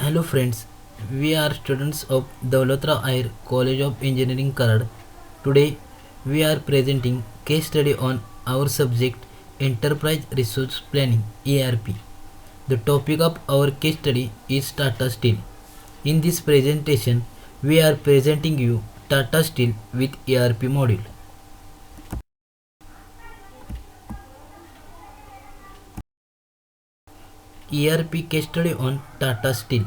Hello friends, we are students of Dawlatra Air College of Engineering Karad. Today we are presenting case study on our subject Enterprise Resource Planning ERP. The topic of our case study is Tata Steel. In this presentation we are presenting you Tata Steel with ERP module. ERP case study on Tata Steel.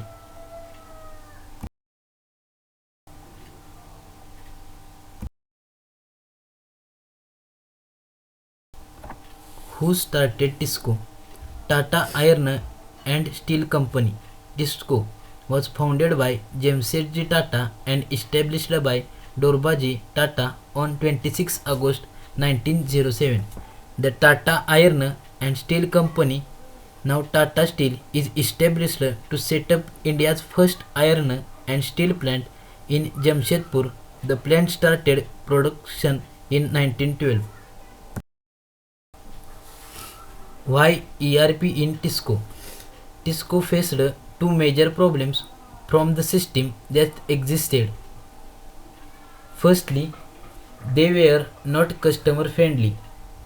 Who started TISCO? Tata Iron and Steel Company (TISCO) was founded by Jamsetji Tata and established by Dorbaji Tata on 26 August 1907. The Tata Iron and Steel Company, now Tata Steel, is established to set up India's first iron and steel plant in Jamshedpur. The plant started production in 1912. Why ERP in TISCO? TISCO faced two major problems from the system that existed. Firstly, they were not customer friendly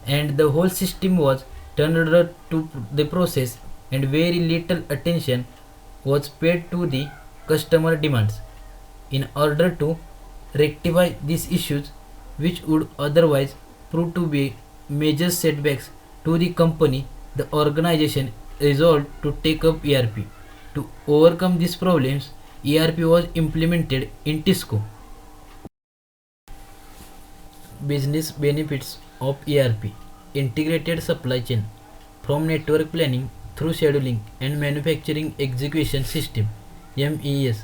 and the whole system was turned to the process and very little attention was paid to the customer demands. In order to rectify these issues, which would otherwise prove to be major setbacks to the company, the organization resolved to take up ERP. To overcome these problems, ERP was implemented in TISCO. Business benefits of ERP: integrated supply chain from network planning through scheduling and manufacturing execution system (MES),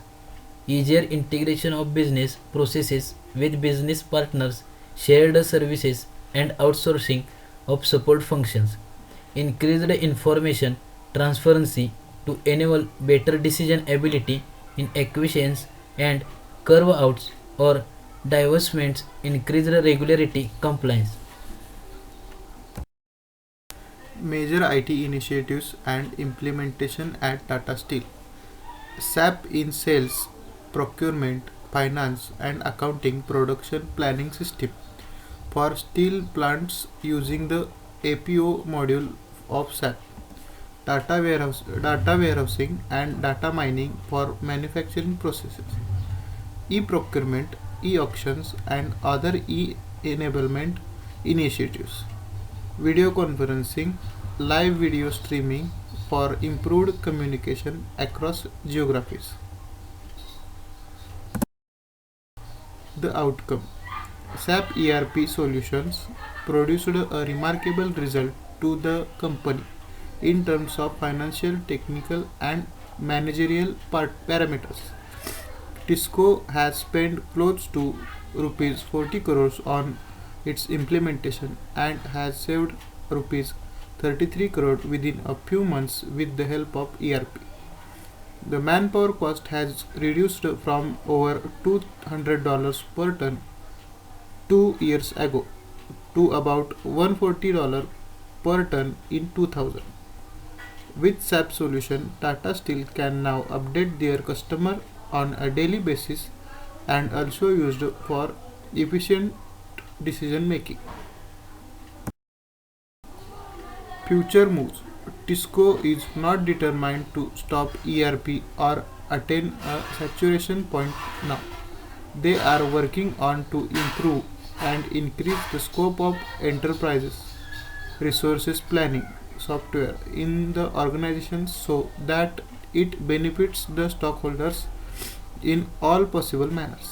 easier integration of business processes with business partners, shared services, and outsourcing of support functions, increased information transparency to enable better decision ability in acquisitions and carve outs or divestments, increased regularity compliance. Major IT initiatives and implementation at Tata Steel. SAP in sales, procurement, finance, and accounting production planning system for steel plants using the APO module of SAP. Data warehousing and data mining for manufacturing processes. E-procurement, e-auctions, and other e-enablement initiatives. Video conferencing, live video streaming for improved communication across geographies. The outcome: SAP ERP solutions produced a remarkable result to the company in terms of financial, technical, and managerial parameters. TISCO has spent close to rupees 40 crores on its implementation and has saved rupees 33 crore within a few months with the help of ERP. The manpower cost has reduced from over $200 per ton 2 years ago to about $140 per ton in 2000. With SAP solution, Tata Steel can now update their customer on a daily basis and also used for efficient decision making. Future moves: TISCO is not determined to stop ERP or attain a saturation point now. They are working on to improve and increase the scope of enterprises resources planning software in the organization so that it benefits the stockholders in all possible manners.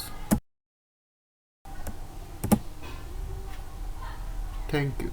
Thank you.